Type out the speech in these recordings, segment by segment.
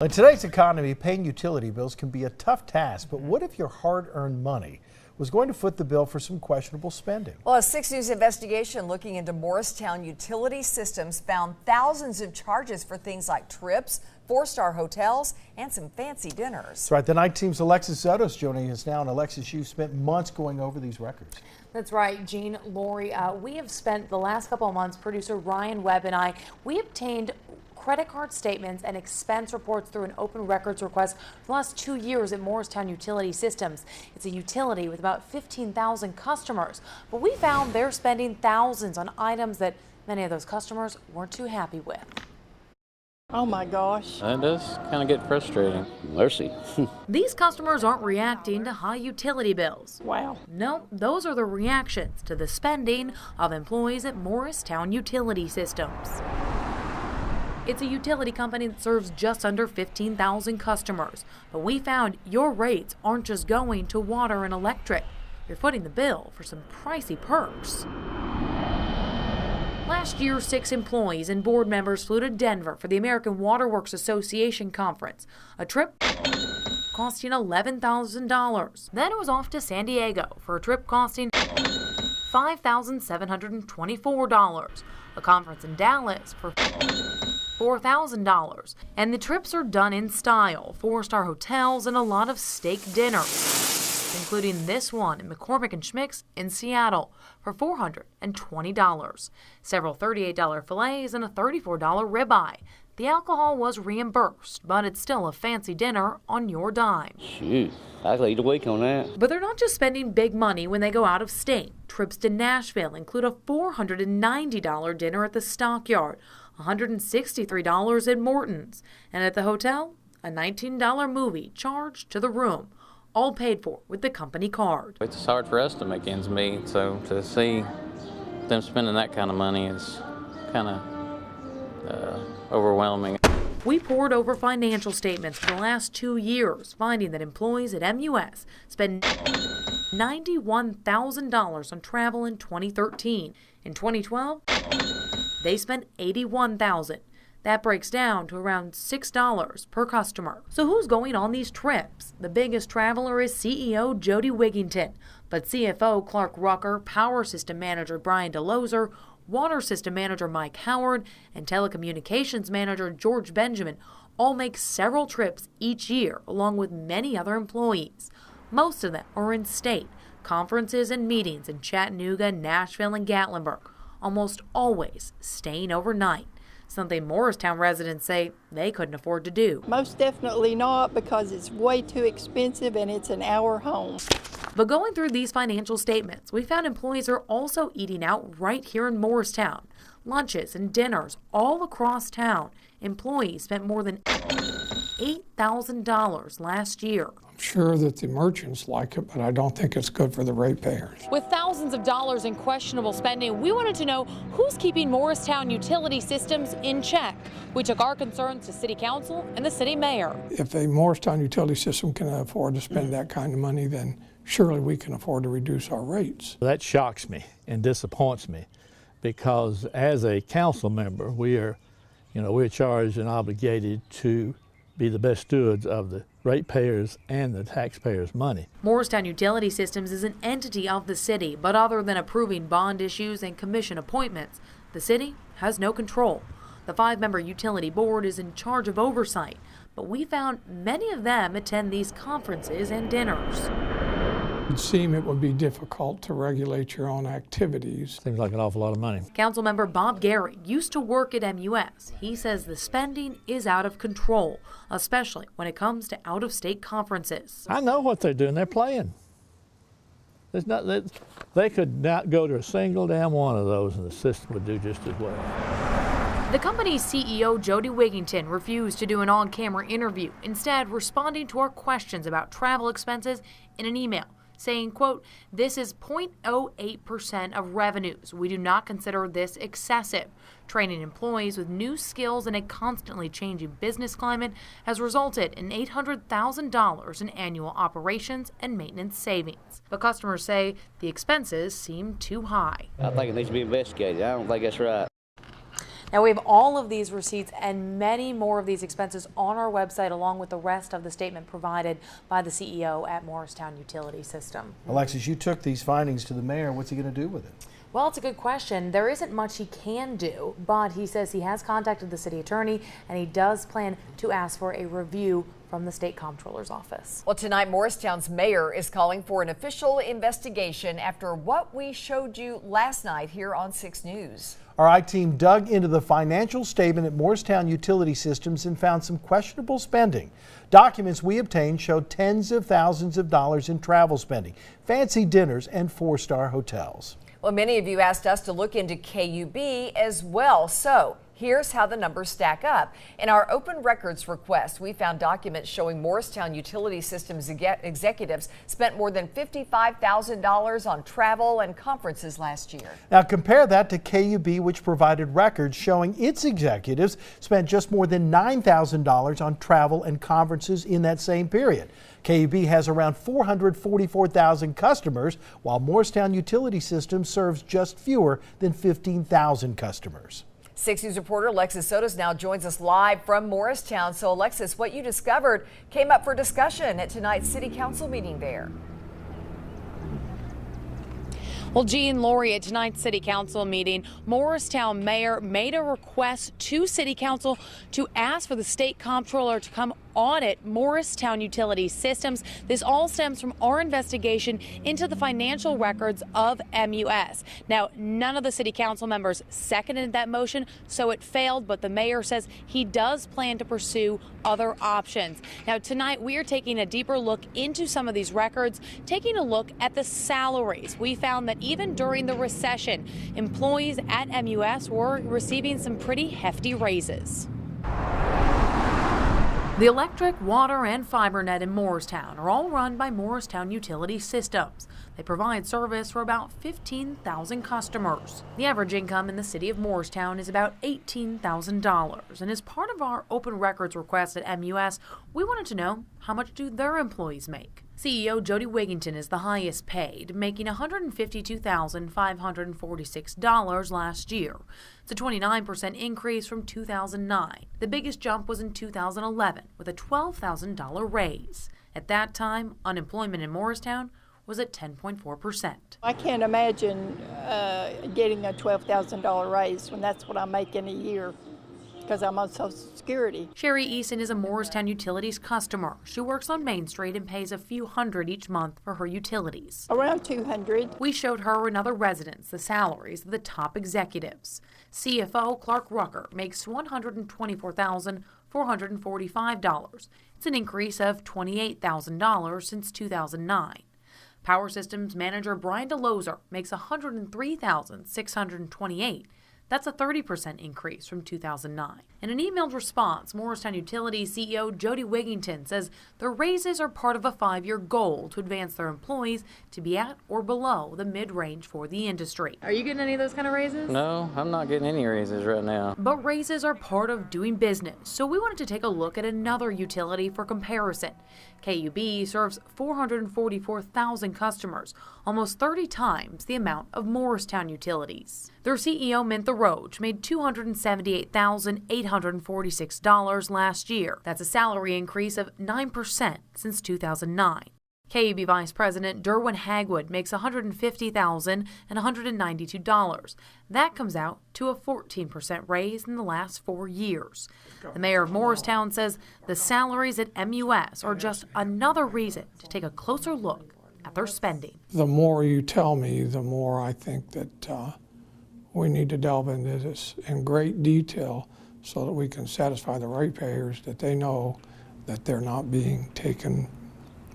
In today's economy, paying utility bills can be a tough task, but what if your hard-earned money was going to foot the bill for some questionable spending? Well, a 6 News investigation looking into Morristown Utility systems found thousands of charges for things like trips, four-star hotels, and some fancy dinners. That's right. The night team's Alexis Zotos joining us now. And Alexis, you spent months going over these records. That's right, Jean, Lori. We have spent the last couple of months, producer Ryan, Webb, and I, we obtained credit card statements and expense reports through an open records request for the last 2 years at Morristown Utility Systems. It's a utility with about 15,000 customers, but we found they're spending thousands on items that many of those customers weren't too happy with. Oh my gosh. That does kind of get frustrating. Mercy. These customers aren't reacting to high utility bills. Wow. No, those are the reactions to the spending of employees at Morristown Utility Systems. It's a utility company that serves just under 15,000 customers, but we found your rates aren't just going to water and electric. You're footing the bill for some pricey perks. Last year, 6 employees and board members flew to Denver for the American Water Works Association conference, a trip costing $11,000. Then it was off to San Diego for a trip costing $5,724, a conference in Dallas for $4,000, and the trips are done in style, 4-star hotels and a lot of steak dinners, including this one in McCormick & Schmick's in Seattle for $420, several $38 fillets and a $34 ribeye. The alcohol was reimbursed, but it's still a fancy dinner on your dime. Shoot, I could eat a week on that. But they're not just spending big money when they go out of state. Trips to Nashville include a $490 dinner at the Stockyard, $163 at Morton's, and at the hotel, a $19 movie charged to the room, all paid for with the company card. It's hard for us to make ends meet, so to see them spending that kind of money is kind of overwhelming. We poured over financial statements for the last 2 years, finding that employees at MUS spend $91,000 on travel in 2013. In 2012, they spent $81,000. That breaks down to around $6 per customer. So who's going on these trips? The biggest traveler is CEO Jody Wigington, but CFO Clark Rucker, Power System Manager Brian DeLozer, Water System Manager Mike Howard, and Telecommunications Manager George Benjamin all make several trips each year, along with many other employees. Most of them are in state, conferences and meetings in Chattanooga, Nashville, and Gatlinburg, almost always staying overnight, something Morristown residents say they couldn't afford to do. Most definitely not, because it's way too expensive and it's an hour home. But going through these financial statements, we found employees are also eating out right here in Morristown. Lunches and dinners all across town. Employees spent more than $8,000 last year. I'm sure that the merchants like it, but I don't think it's good for the ratepayers. With thousands of dollars in questionable spending, we wanted to know who's keeping Morristown Utility Systems in check. We took our concerns to City Council and the City Mayor. If a Morristown Utility System can afford to spend that kind of money, then surely we can afford to reduce our rates. That shocks me and disappoints me, because as a council member, we're charged and obligated to be the best stewards of the ratepayers and the taxpayers' money. Morristown Utility Systems is an entity of the city, but other than approving bond issues and commission appointments, the city has no control. The 5-member utility board is in charge of oversight, but we found many of them attend these conferences and dinners. It would seem it would be difficult to regulate your own activities. Seems like an awful lot of money. Councilmember Bob Gary used to work at MUS. He says the spending is out of control, especially when it comes to out-of-state conferences. I know what they're doing. They're playing. They could not go to a single damn one of those, and the system would do just as well. The company's CEO, Jody Wigington, refused to do an on-camera interview, instead responding to our questions about travel expenses in an email, saying, quote, "This is 0.08% of revenues. We do not consider this excessive. Training employees with new skills in a constantly changing business climate has resulted in $800,000 in annual operations and maintenance savings." But customers say the expenses seem too high. I think it needs to be investigated. I don't think that's right. Now we have all of these receipts and many more of these expenses on our website, along with the rest of the statement provided by the CEO at Morristown Utility System. Alexis, you took these findings to the mayor. What's he going to do with it? Well, it's a good question. There isn't much he can do, but he says he has contacted the city attorney and he does plan to ask for a review from the state comptroller's office. Well, tonight Morristown's mayor is calling for an official investigation after what we showed you last night here on 6 News. Our I-team dug into the financial statement at Morristown Utility Systems and found some questionable spending. Documents we obtained showed tens of thousands of dollars in travel spending, fancy dinners, and 4-star hotels. Well, many of you asked us to look into KUB as well, so here's how the numbers stack up. In our open records request, we found documents showing Morristown Utility Systems executives spent more than $55,000 on travel and conferences last year. Now compare that to KUB, which provided records showing its executives spent just more than $9,000 on travel and conferences in that same period. KUB has around 444,000 customers, while Morristown Utility Systems serves just fewer than 15,000 customers. 6 News reporter Alexis Zotos now joins us live from Morristown. So Alexis, what you discovered came up for discussion at tonight's city council meeting there. Well, Jean, Lori, at tonight's city council meeting, Morristown mayor made a request to city council to ask for the state comptroller to come audit Morristown Utility Systems. This all stems from our investigation into the financial records of MUS. Now, none of the city council members seconded that motion, so it failed, but the mayor says he does plan to pursue other options. Now, tonight we are taking a deeper look into some of these records, taking a look at the salaries. We found that even during the recession, employees at MUS were receiving some pretty hefty raises. The electric, water, and fiber net in Morristown are all run by Morristown Utility Systems. They provide service for about 15,000 customers. The average income in the city of Morristown is about $18,000. And as part of our open records request at MUS, we wanted to know, how much do their employees make? CEO Jody Wigington is the highest paid, making $152,546 last year. It's a 29% increase from 2009. The biggest jump was in 2011 with a $12,000 raise. At that time, unemployment in Morristown was at 10.4%. I can't imagine getting a $12,000 raise when that's what I make in a year, because I'm on Social Security. Sherry Eason is a Morristown Utilities customer. She works on Main Street and pays a few hundred each month for her utilities. Around 200. We showed her and other residents the salaries of the top executives. CFO Clark Rucker makes $124,445. It's an increase of $28,000 since 2009. Power Systems manager Brian DeLozer makes $103,628. That's a 30% increase from 2009. In an emailed response, Morristown Utility CEO Jody Wigington says the raises are part of a 5-year goal to advance their employees to be at or below the mid-range for the industry. Are you getting any of those kind of raises? No, I'm not getting any raises right now. But raises are part of doing business, so we wanted to take a look at another utility for comparison. KUB serves 444,000 customers, almost 30 times the amount of Morristown Utilities. Their CEO, Mintha Roach, made $278,846 last year. That's a salary increase of 9% since 2009. KUB Vice President Derwin Hagwood makes $150,192. That comes out to a 14% raise in the last 4 years. The mayor of Morristown says the salaries at MUS are just another reason to take a closer look at their spending. The more you tell me, the more I think that we need to delve into this in great detail so that we can satisfy the ratepayers that they know that they're not being taken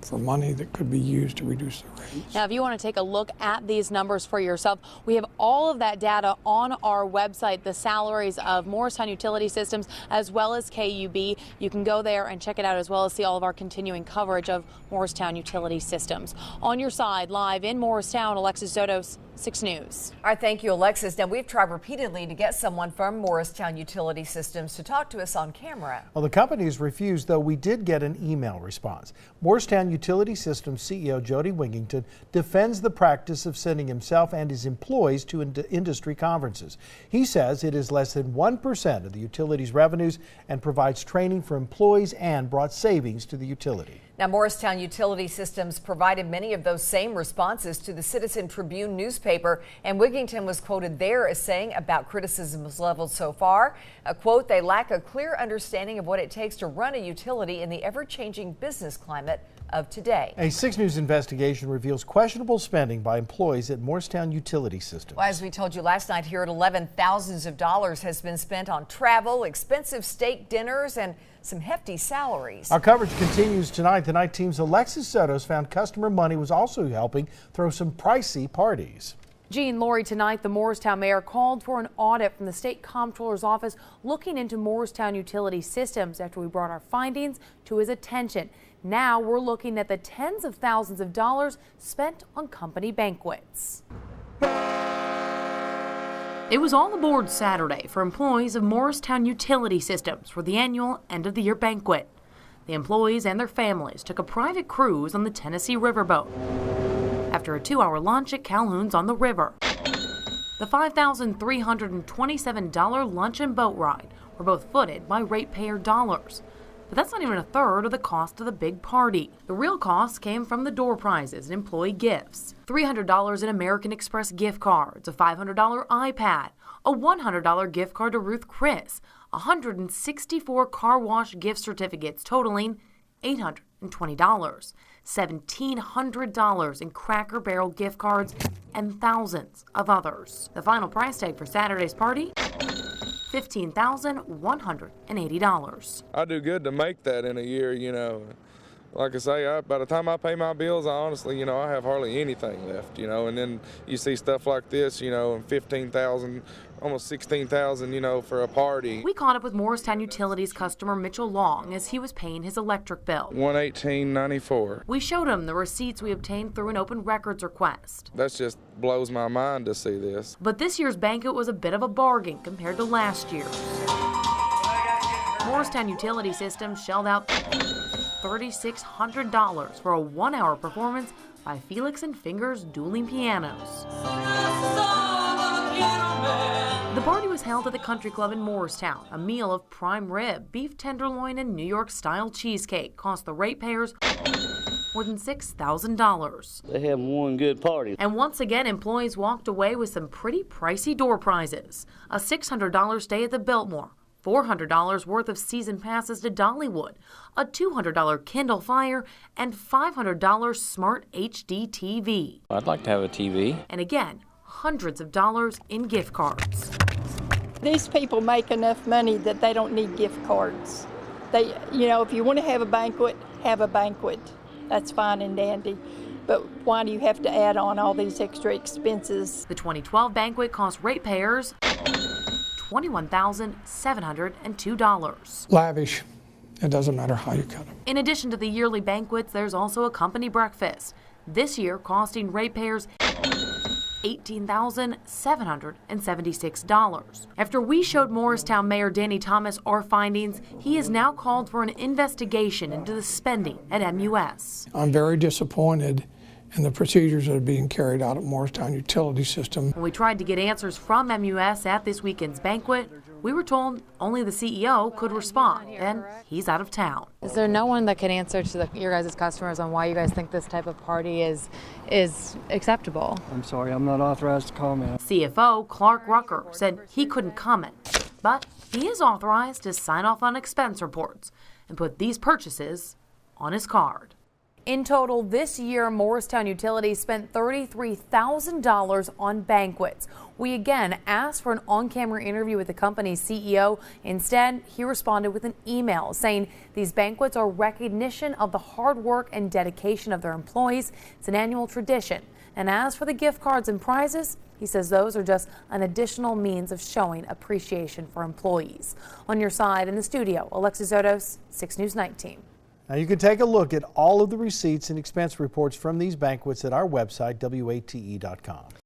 for money that could be used to reduce the rates. Now, if you want to take a look at these numbers for yourself, we have all of that data on our website, the salaries of Morristown Utility Systems as well as KUB. You can go there and check it out, as well as see all of our continuing coverage of Morristown Utility Systems. On your side, live in Morristown, Alexis Zotos, 6 News. All right, thank you, Alexis. Now, we've tried repeatedly to get someone from Morristown Utility Systems to talk to us on camera. Well, the company has refused, though we did get an email response. Morristown Utility Systems CEO Jody Wingington defends the practice of sending himself and his employees to industry conferences. He says it is less than 1% of the utility's revenues and provides training for employees and brought savings to the utility. Now, Morristown Utility Systems provided many of those same responses to the Citizen Tribune newspaper, and Wigington was quoted there as saying about criticisms leveled so far, a quote, "They lack a clear understanding of what it takes to run a utility in the ever-changing business climate of today." A 6 News investigation reveals questionable spending by employees at Morristown Utility Systems. Well, as we told you last night here at 11, thousands of dollars has been spent on travel, expensive steak dinners, and some hefty salaries. Our coverage continues tonight. The night team's Alexis Zotos found customer money was also helping throw some pricey parties. Jean Lori, tonight the Morristown mayor called for an audit from the state comptroller's office looking into Morristown Utility Systems after we brought our findings to his attention. Now we're looking at the tens of thousands of dollars spent on company banquets. It was all aboard Saturday for employees of Morristown Utility Systems for the annual end-of-the-year banquet. The employees and their families took a private cruise on the Tennessee riverboat after a 2-hour lunch at Calhoun's on the river. The $5,327 lunch and boat ride were both footed by ratepayer dollars. But that's not even a third of the cost of the big party. The real cost came from the door prizes and employee gifts. $300 in American Express gift cards, a $500 iPad, a $100 gift card to Ruth Chris, 164 car wash gift certificates totaling $820, $1,700 in Cracker Barrel gift cards, and thousands of others. The final price tag for Saturday's party? $15,180. I do good to make that in a year, you know. Like I say, by the time I pay my bills, I honestly, I have hardly anything left, and then you see stuff like this, and $15,000, almost $16,000, for a party. We caught up with Morristown Utilities customer Mitchell Long as he was paying his electric bill. $118.94. We showed him the receipts we obtained through an open records request. That just blows my mind to see this. But this year's banquet was a bit of a bargain compared to last year's. Morristown Utility Systems shelled out $3,600 for a 1-hour performance by Felix and Fingers dueling pianos. The party was held at the Country Club in Morristown. A meal of prime rib, beef tenderloin, and New York-style cheesecake cost the ratepayers more than $6,000. They have one good party. And once again, employees walked away with some pretty pricey door prizes. A $600 stay at the Biltmore, $400 worth of season passes to Dollywood, a $200 Kindle Fire, and $500 Smart HD TV. I'd like to have a TV. And again, hundreds of dollars in gift cards. These people make enough money that they don't need gift cards. They, if you want to have a banquet, have a banquet. That's fine and dandy. But why do you have to add on all these extra expenses? The 2012 banquet cost ratepayers $21,702. Lavish. It doesn't matter how you cut them. In addition to the yearly banquets, there's also a company breakfast, this year costing ratepayers $18,776. After we showed Morristown Mayor Danny Thomas our findings, he has now called for an investigation into the spending at MUS. I'm very disappointed in the procedures that are being carried out at Morristown Utility System. When we tried to get answers from MUS at this weekend's banquet, we were told only the CEO could respond, and he's out of town. Is there no one that can answer to your guys' customers on why you guys think this type of party is acceptable? I'm sorry, I'm not authorized to comment. CFO Clark Rucker said he couldn't comment, but he is authorized to sign off on expense reports and put these purchases on his card. In total, this year, Morristown Utility spent $33,000 on banquets. We again asked for an on-camera interview with the company's CEO. Instead, he responded with an email saying these banquets are recognition of the hard work and dedication of their employees. It's an annual tradition. And as for the gift cards and prizes, he says those are just an additional means of showing appreciation for employees. On your side in the studio, Alexis Zotos, 6 News Night Team. Now you can take a look at all of the receipts and expense reports from these banquets at our website, WATE.com.